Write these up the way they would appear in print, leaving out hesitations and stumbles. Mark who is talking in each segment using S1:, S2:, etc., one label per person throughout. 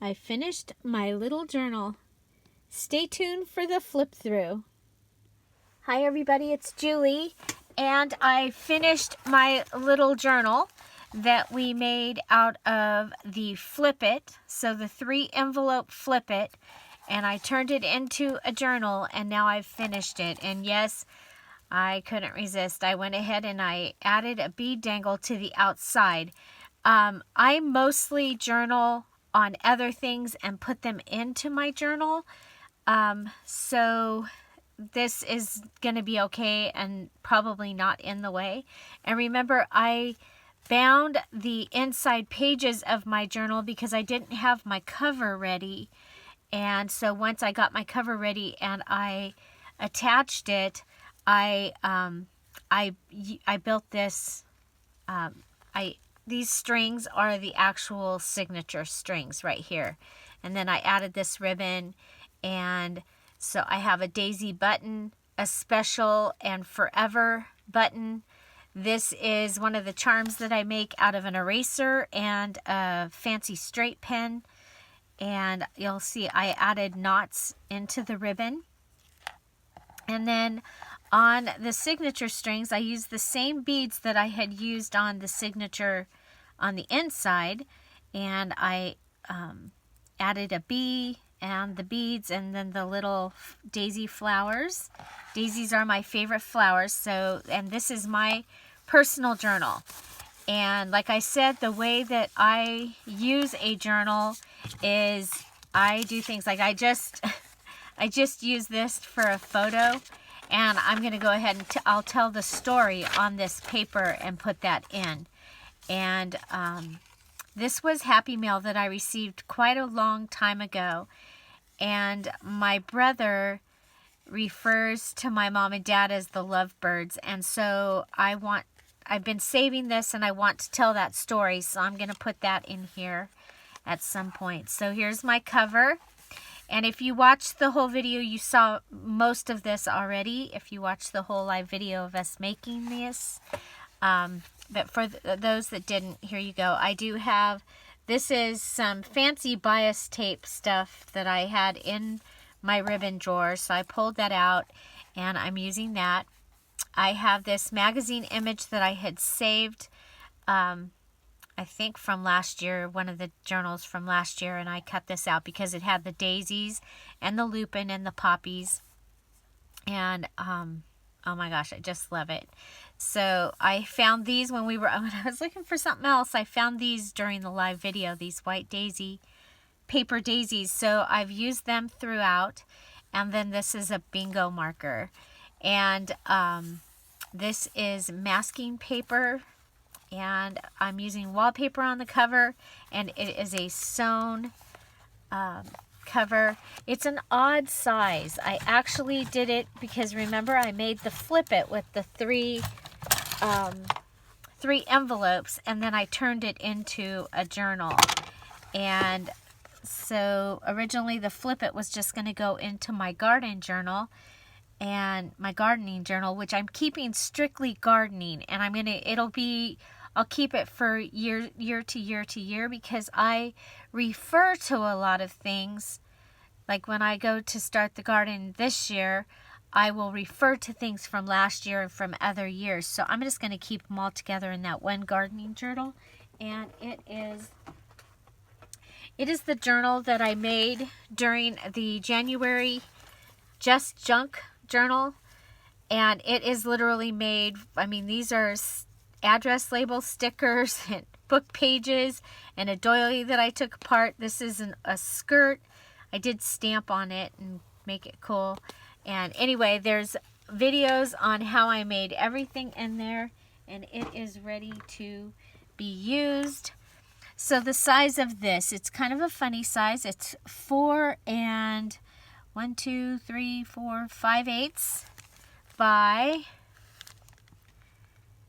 S1: I finished my little journal. Stay tuned for the flip through. Hi everybody, it's Julie, and I finished my little journal that we made out of the Flip It, so the 3 envelope Flip It, and I turned it into a journal, and now I've finished it. And yes, I couldn't resist. I went ahead and I added a bead dangle to the outside. I mostly journal on other things and put them into my journal, so this is going to be okay and probably not in the way. And remember, I bound the inside pages of my journal because I didn't have my cover ready. And so once I got my cover ready and I attached it, I built this. These strings are the actual signature strings right here. And then I added this ribbon, and so I have a daisy button, a special and forever button. This is one of the charms that I make out of an eraser and a fancy straight pen. And you'll see I added knots into the ribbon. And then on the signature strings, I used the same beads that I had used on the signature on the inside. And I added a bee and the beads and then the little daisy flowers. Daisies are my favorite flowers. So, and this is my personal journal. And like I said, the way that I use a journal is I do things like I just use this for a photo, and I'm going to go ahead and I'll tell the story on this paper and put that in. And this was Happy Mail that I received quite a long time ago. And my brother refers to my mom and dad as the lovebirds. And so I've been saving this and I want to tell that story. So I'm going to put that in here at some point. So here's my cover. And if you watched the whole video, you saw most of this already. If you watched the whole live video of us making this. But for those that didn't, here you go. I do have, this is some fancy bias tape stuff that I had in my ribbon drawer. So I pulled that out and I'm using that. I have this magazine image that I had saved, I think from last year, one of the journals from last year, and I cut this out because it had the daisies and the lupin and the poppies. And oh my gosh, I just love it. So I found these when I was looking for something else. I found these during the live video, these white daisy, paper daisies. So I've used them throughout. And then this is a bingo marker. And this is masking paper. And I'm using wallpaper on the cover. And it is a sewn cover. It's an odd size. I actually did it because remember I made the Flip It with the three envelopes, and then I turned it into a journal. And so originally the Flip It was just going to go into my garden journal and my gardening journal, which I'm keeping strictly gardening, and I'll keep it for year to year to year because I refer to a lot of things. Like when I go to start the garden this year, I will refer to things from last year and from other years. So I'm just going to keep them all together in that one gardening journal. And it is the journal that I made during the January Just Junk journal. And it is literally made, I mean, these are address label stickers and book pages and a doily that I took apart. This is a skirt. I did stamp on it and make it cool. And anyway, there's videos on how I made everything in there, and it is ready to be used. So the size of this, it's kind of a funny size. It's 4 and 5 eighths by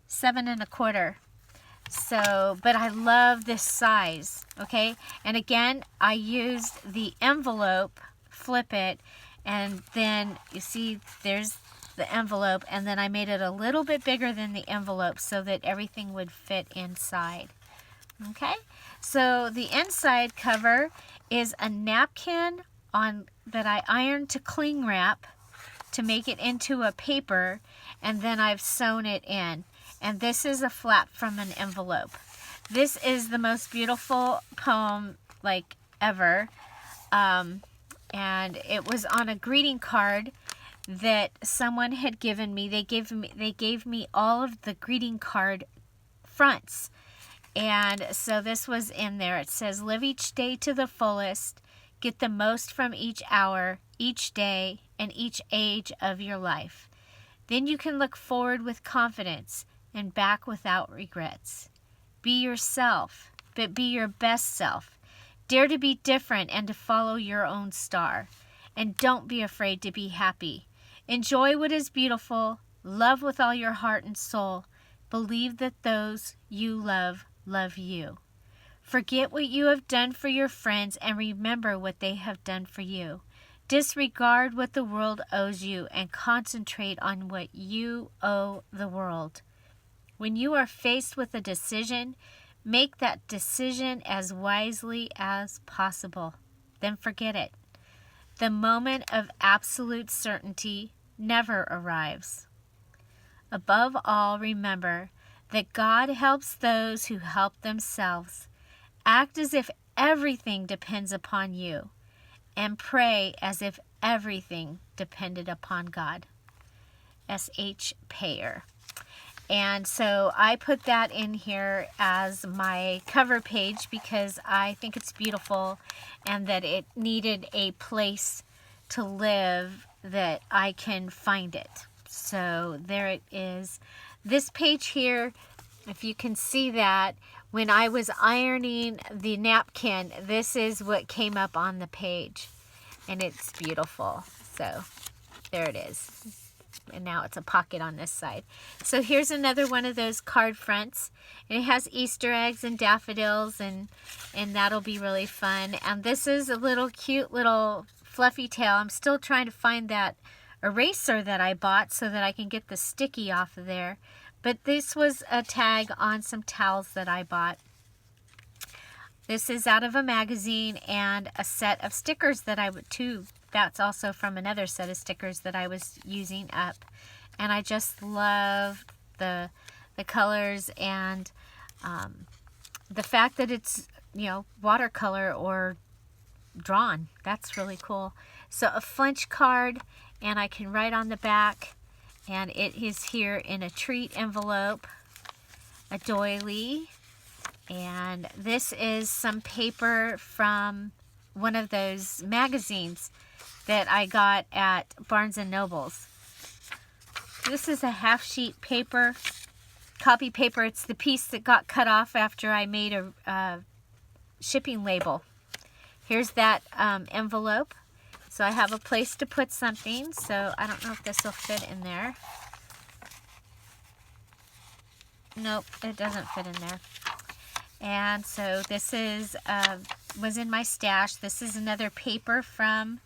S1: 7 1/4. So, but I love this size, okay? And again, I used the envelope, Flip It, and then you see there's the envelope, and then I made it a little bit bigger than the envelope so that everything would fit inside. Okay, So the inside cover is a napkin that I ironed to cling wrap to make it into a paper, and then I've sewn it in. And this is a flap from an envelope. This is the most beautiful poem like ever. And it was on a greeting card that someone had given me. They gave me all of the greeting card fronts. And so this was in there. It says, live each day to the fullest, get the most from each hour, each day, and each age of your life. Then you can look forward with confidence and back without regrets. Be yourself, but be your best self. Dare to be different and to follow your own star. And don't be afraid to be happy. Enjoy what is beautiful. Love with all your heart and soul. Believe that those you love you. Forget what you have done for your friends and remember what they have done for you. Disregard what the world owes you and concentrate on what you owe the world. When you are faced with a decision, make that decision as wisely as possible. Then forget it. The moment of absolute certainty never arrives. Above all, remember that God helps those who help themselves. Act as if everything depends upon you, and pray as if everything depended upon God. S.H. Payer. And so I put that in here as my cover page because I think it's beautiful and that it needed a place to live that I can find it. So there it is. This page here, if you can see that, when I was ironing the napkin, this is what came up on the page. And it's beautiful. So there it is. And now it's a pocket on this side. So here's another one of those card fronts. And it has Easter eggs and daffodils, and that'll be really fun. And this is a little cute little fluffy tail. I'm still trying to find that eraser that I bought so that I can get the sticky off of there. But this was a tag on some towels that I bought. This is out of a magazine and a set of stickers that I would too. That's also from another set of stickers that I was using up. And I just love the colors and the fact that it's, you know, watercolor or drawn. That's really cool. So a Flinch card, and I can write on the back, and it is here in a treat envelope, a doily, and this is some paper from one of those magazines that I got at Barnes & Noble's. This is a half sheet paper, copy paper. It's the piece that got cut off after I made a shipping label. Here's that envelope. So I have a place to put something. So I don't know if this will fit in there. Nope, it doesn't fit in there. And so this is was in my stash. This is another paper from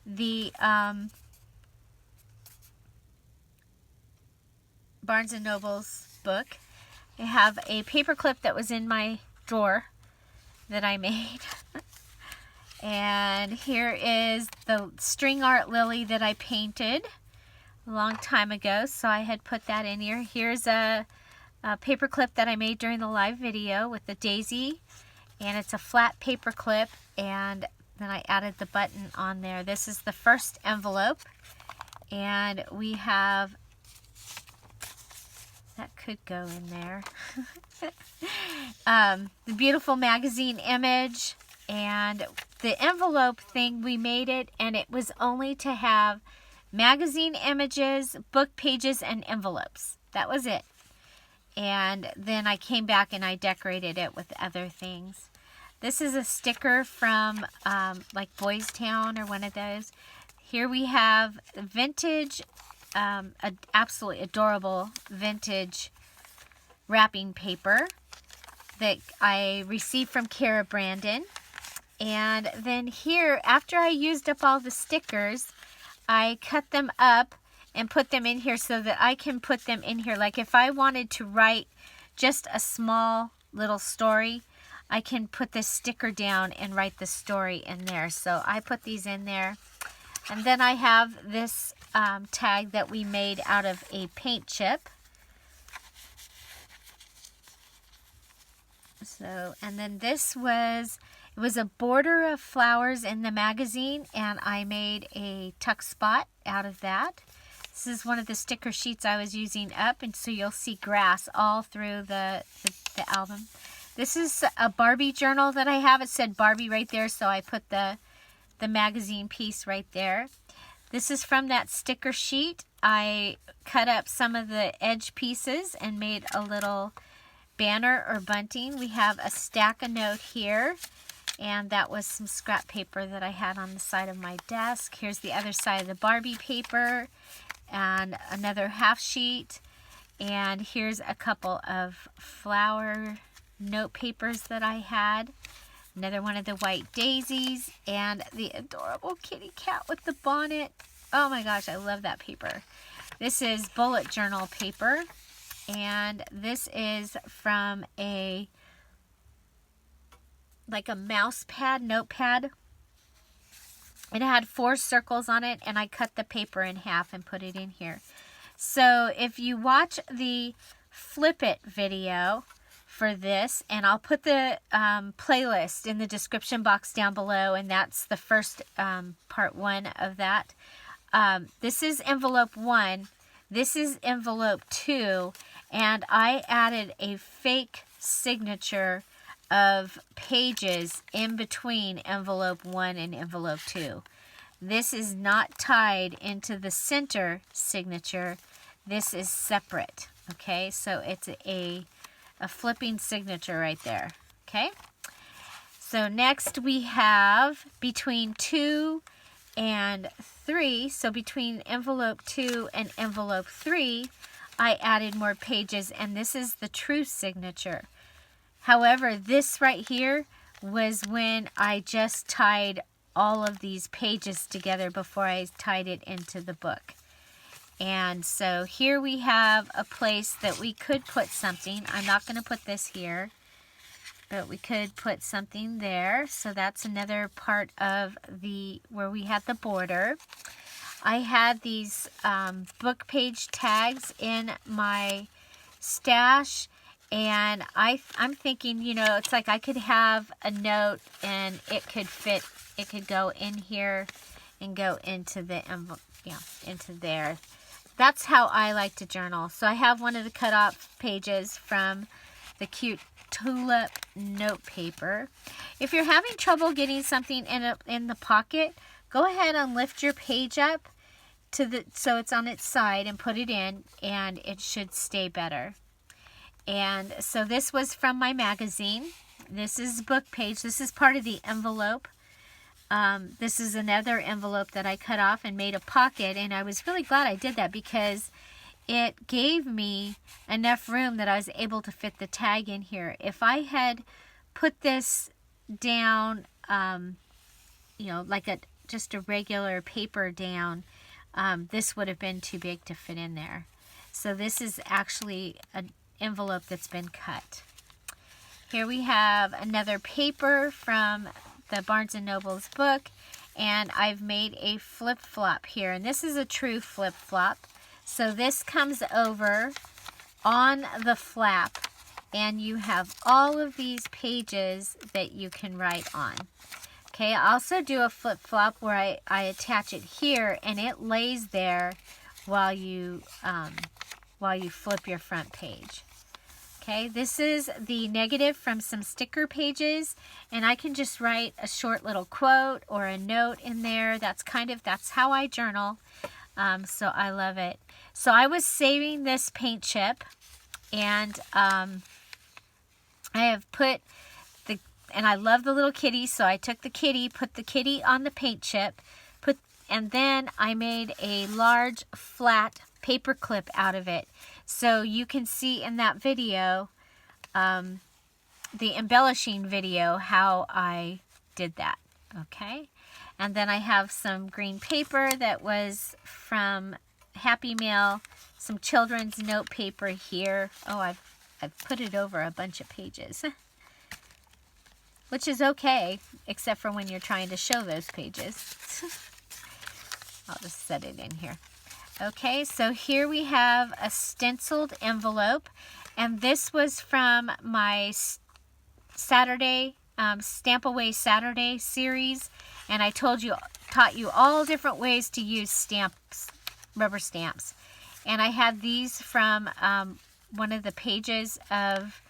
S1: the Barnes & Noble's book. I have a paper clip that was in my drawer that I made. And here is the string art lily that I painted a long time ago. So I had put that in here. Here's a paper clip that I made during the live video with the daisy. And it's a flat paper clip. And then I added the button on there. This is the first envelope. And we have, that could go in there. The beautiful magazine image. And the envelope thing, we made it, and it was only to have magazine images, book pages, and envelopes. That was it. And then I came back and I decorated it with other things. This is a sticker from like Boys Town or one of those. Here we have vintage, absolutely adorable vintage wrapping paper that I received from Kara Brandon. And then here, after I used up all the stickers, I cut them up and put them in here so that I can put them in here. Like if I wanted to write just a small little story, I can put this sticker down and write the story in there. So I put these in there. And then I have this tag that we made out of a paint chip. So, and then this was, it was a border of flowers in the magazine, and I made a tuck spot out of that. This is one of the sticker sheets I was using up, and so you'll see grass all through the album. This is a Barbie journal that I have. It said Barbie right there, so I put the magazine piece right there. This is from that sticker sheet. I cut up some of the edge pieces and made a little banner or bunting. We have a stack of note here, and that was some scrap paper that I had on the side of my desk. Here's the other side of the Barbie paper and another half sheet, and here's a couple of flower note papers that I had. Another one of the white daisies, and the adorable kitty cat with the bonnet. Oh my gosh, I love that paper. This is bullet journal paper, and this is from like a mouse pad, notepad. It had 4 circles on it, and I cut the paper in half and put it in here. So if you watch the Flip It video for this, and I'll put the playlist in the description box down below, and that's the first part 1 of that. This is envelope 1. This is envelope 2, and I added a fake signature of pages in between envelope 1 and envelope 2. This is not tied into the center signature. This is separate. Okay, so it's a flipping signature right there. Okay, so next we have between 2 and 3. So between envelope 2 and envelope 3, I added more pages, and this is the true signature. However, this right here was when I just tied all of these pages together before I tied it into the book. And so here we have a place that we could put something. I'm not going to put this here, but we could put something there. So that's another part of where we had the border. I had these book page tags in my stash, and I'm thinking, you know, it's like I could have a note and it could fit, it could go in here and go into the envelope, yeah, into there. That's how I like to journal. So I have one of the cut off pages from the cute tulip note paper. If you're having trouble getting something in the pocket, go ahead and lift your page up so it's on its side and put it in, and it should stay better. And so this was from my magazine. This is book page. This is part of the envelope. This is another envelope that I cut off and made a pocket, and I was really glad I did that because it gave me enough room that I was able to fit the tag in here. If I had put this down, you know, like just a regular paper down, this would have been too big to fit in there. So this is actually an envelope that's been cut. Here we have another paper from the Barnes & Noble's book, and I've made a flip-flop here, and this is a true flip-flop. So this comes over on the flap, and you have all of these pages that you can write on. Okay, I also do a flip-flop where I attach it here, and it lays there while you flip your front page. Okay, this is the negative from some sticker pages, and I can just write a short little quote or a note in there. That's how I journal. So I love it. So I was saving this paint chip, and I have put and I love the little kitty, so I took the kitty, put the kitty on the paint chip, and then I made a large flat paper clip out of it. So you can see in that video, the embellishing video, how I did that. Okay, and then I have some green paper that was from Happy Mail, some children's note paper here. Oh, I've put it over a bunch of pages. which is okay, except for when you're trying to show those pages. I'll just set it in here. Okay, so here we have a stenciled envelope, and this was from my Saturday, Stamp Away Saturday series, and I taught you all different ways to use stamps, rubber stamps. And I had these from one of the pages of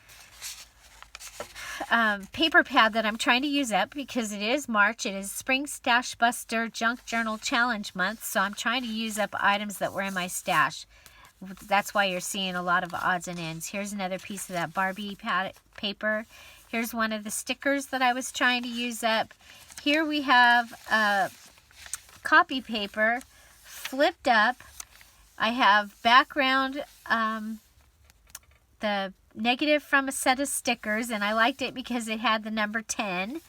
S1: paper pad that I'm trying to use up because it is March. It is Spring Stash Buster Junk Journal Challenge month, so I'm trying to use up items that were in my stash. That's why you're seeing a lot of odds and ends. Here's another piece of that Barbie paper. Here's one of the stickers that I was trying to use up. Here we have copy paper flipped up. I have background, the negative from a set of stickers, and I liked it because it had the number 10.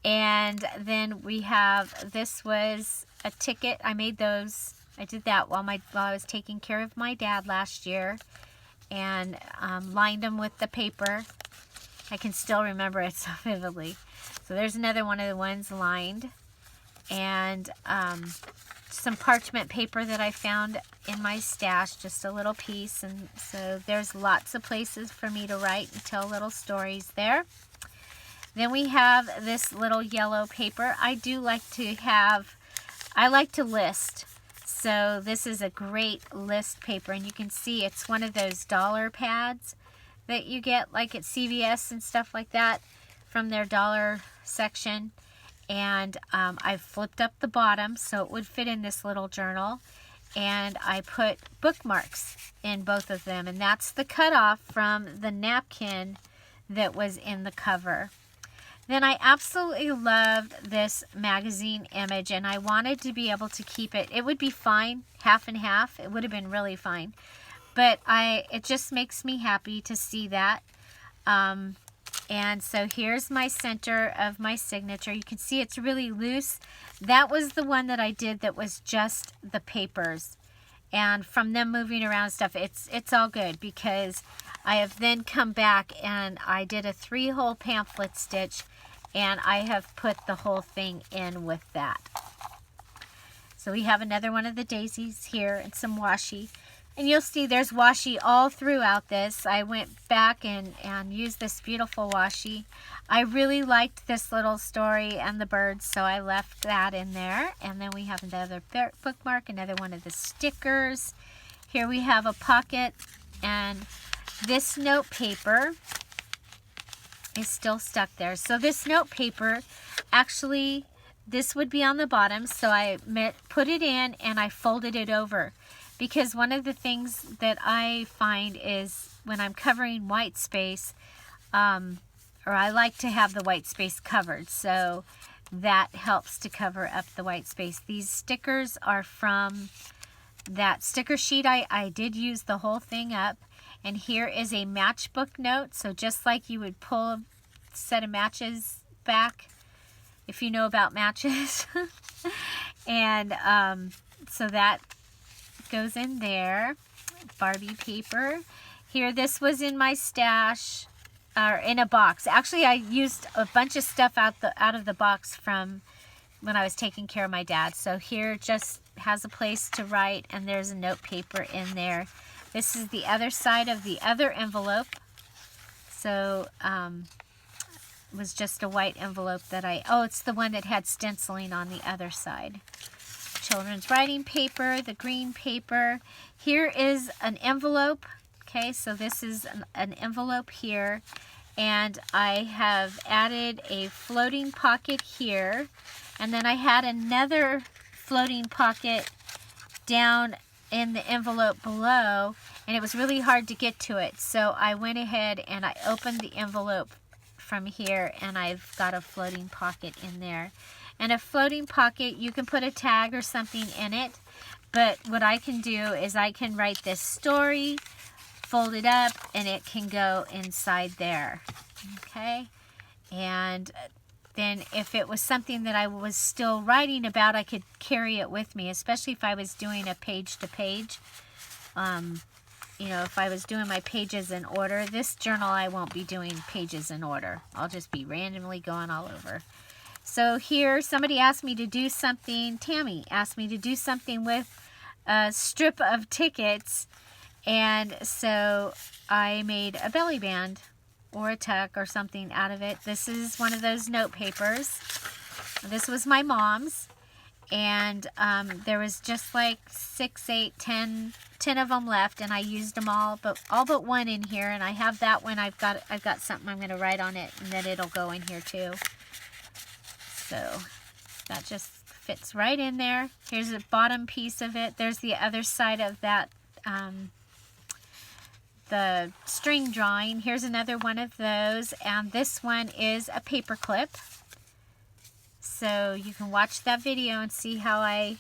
S1: And then we have, this was a ticket. I made those. I did that while I was taking care of my dad last year, and lined them with the paper. I can still remember it so vividly. So there's another one of the ones lined, and some parchment paper that I found in my stash, just a little piece. And so there's lots of places for me to write and tell little stories there. Then we have this little yellow paper. I like to list. So this is a great list paper, and you can see it's one of those dollar pads that you get like at CVS and stuff like that from their dollar section. And I flipped up the bottom so it would fit in this little journal, and I put bookmarks in both of them, and that's the cutoff from the napkin that was in the cover. Then I absolutely loved this magazine image, and I wanted to be able to keep it. It would be fine, half and half. It would have been really fine. But it just makes me happy to see that. And so here's my center of my signature. You can see it's really loose. That was the one that I did that was just the papers. And from them moving around stuff, it's all good, because I have then come back and I did a 3-hole pamphlet stitch, and I have put the whole thing in with that. So we have another one of the daisies here and some washi. And you'll see there's washi all throughout this. I went back and used this beautiful washi. I really liked this little story and the birds, so I left that in there. And then we have another bookmark, another one of the stickers. Here we have a pocket, and this note paper is still stuck there. So this note paper, actually, this would be on the bottom, so I put it in and I folded it over. Because one of the things that I find is when I'm covering white space, or I like to have the white space covered, so that helps to cover up the white space. These stickers are from that sticker sheet. I did use the whole thing up. And here is a matchbook note. So just like you would pull a set of matches back, if you know about matches. And so that goes in there. Barbie paper. Here, this was in my stash, or in a box. Actually, I used a bunch of stuff out of the box from when I was taking care of my dad. So here just has a place to write, and there's a note paper in there. This is the other side of the other envelope. So it was just a white envelope that it's the one that had stenciling on the other side. Children's writing paper, the green paper. Here is an envelope. Okay, so this is an envelope here, and I have added a floating pocket here, and then I had another floating pocket down in the envelope below, and it was really hard to get to it. So I went ahead and I opened the envelope from here, and I've got a floating pocket in there. And a floating pocket, you can put a tag or something in it, but what I can do is I can write this story, fold it up, and it can go inside there. Okay, and then if it was something that I was still writing about, I could carry it with me, especially if I was doing a page-to-page you know, if I was doing my pages in order. This journal, I won't be doing pages in order. I'll just be randomly going all over. So here, somebody asked me to do something, Tammy asked me to do something with a strip of tickets. And so I made a belly band or a tuck or something out of it. This is one of those note papers. This was my mom's. And there was just like 6, 8, 10 of them left, and I used them all but one in here. And I have that one. I've got something I'm going to write on it, and then it'll go in here too. So that just fits right in there. Here's the bottom piece of it. There's the other side of that, the string drawing. Here's another one of those, and this one is a paper clip. So you can watch that video and see how I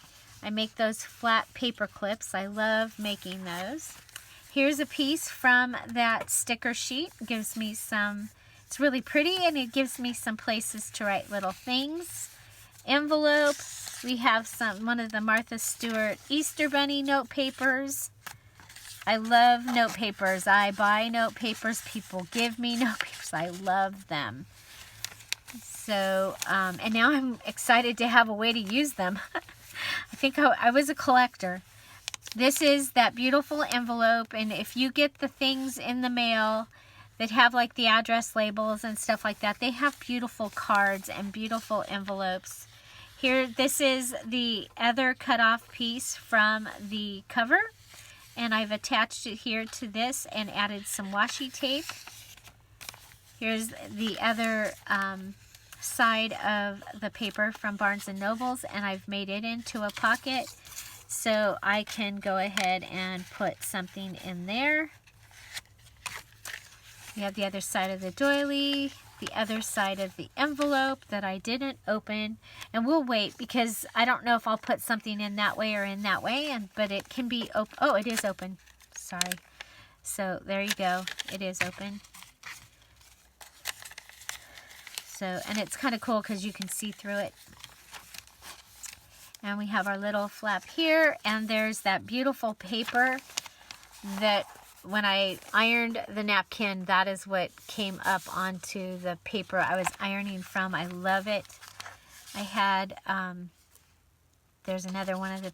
S1: make those flat paper clips. I love making those. Here's a piece from that sticker sheet. It gives me some, it's really pretty, and it gives me some places to write little things. Envelope. We have one of the Martha Stewart Easter Bunny note papers. I love note papers. I buy note papers. People give me note papers. I love them. So, and now I'm excited to have a way to use them. I think I was a collector. This is that beautiful envelope, and if you get the things in the mail that have like the address labels and stuff like that, they have beautiful cards and beautiful envelopes. Here, this is the other cut-off piece from the cover, and I've attached it here to this and added some washi tape. Here's the other side of the paper from Barnes & Nobles, and I've made it into a pocket so I can go ahead and put something in there. We have the other side of the doily, the other side of the envelope that I didn't open, and we'll wait because I don't know if I'll put something in that way or in that way, but it can be open. Oh, it is open. Sorry. So there you go. It is open. So, and it's kind of cool because you can see through it. And we have our little flap here, and there's that beautiful paper that when I ironed the napkin, that is what came up onto the paper I was ironing from. I love it. I had, there's another one of the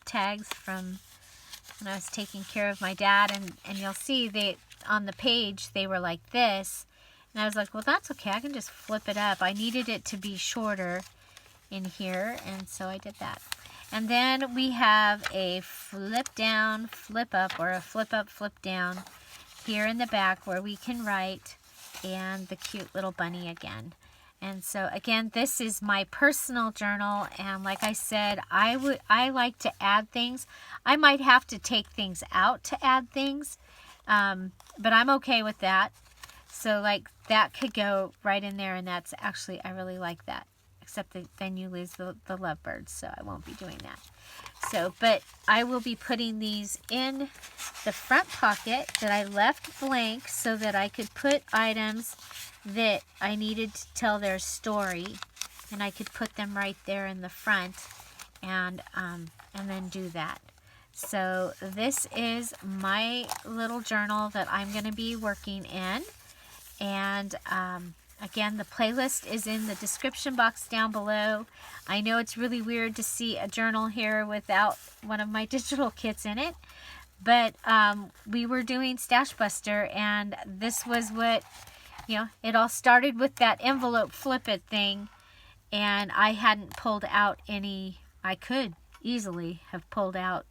S1: tags from when I was taking care of my dad, and you'll see they on the page, they were like this. And I was like, well, that's okay. I can just flip it up. I needed it to be shorter in here, and so I did that. And then we have a flip down, flip up, or a flip up, flip down here in the back where we can write, and the cute little bunny again. And so again, this is my personal journal, and like I said, I like to add things. I might have to take things out to add things, but I'm okay with that. So like that could go right in there, and that's actually, I really like that. Except that then you lose the lovebirds, so I won't be doing that. So, but I will be putting these in the front pocket that I left blank so that I could put items that I needed to tell their story, and I could put them right there in the front, and then do that. So this is my little journal that I'm going to be working in. And again, the playlist is in the description box down below. I know it's really weird to see a journal here without one of my digital kits in it, but we were doing Stash Buster, and this was what, you know, it all started with that envelope flip it thing, and I hadn't pulled out any. I could easily have pulled out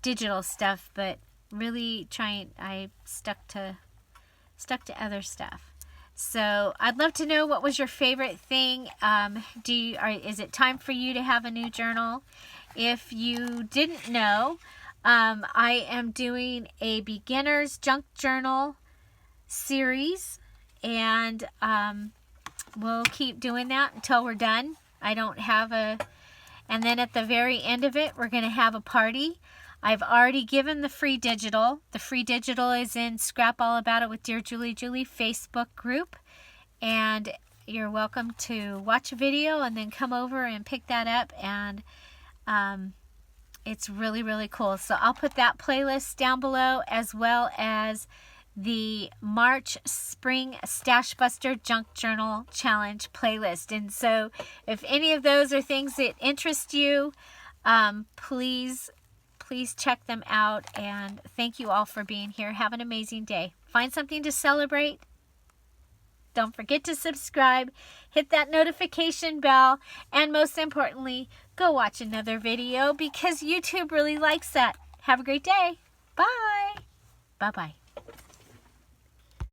S1: digital stuff, but really I stuck to other stuff. So I'd love to know, what was your favorite thing? Is it time for you to have a new journal? If you didn't know, I am doing a beginner's junk journal series, and we'll keep doing that until we're done. I don't have and then at the very end of it, we're going to have a party. I've already given the free digital. The free digital is in Scrap All About It with Dear Julie Facebook group. And you're welcome to watch a video and then come over and pick that up. And It's really, really cool. So I'll put that playlist down below, as well as the March Spring Stash Buster Junk Journal Challenge playlist. And so if any of those are things that interest you, please check them out. And thank you all for being here. Have an amazing day. Find something to celebrate. Don't forget to subscribe, hit that notification bell, and most importantly, go watch another video because YouTube really likes that. Have a great day. Bye. Bye-bye.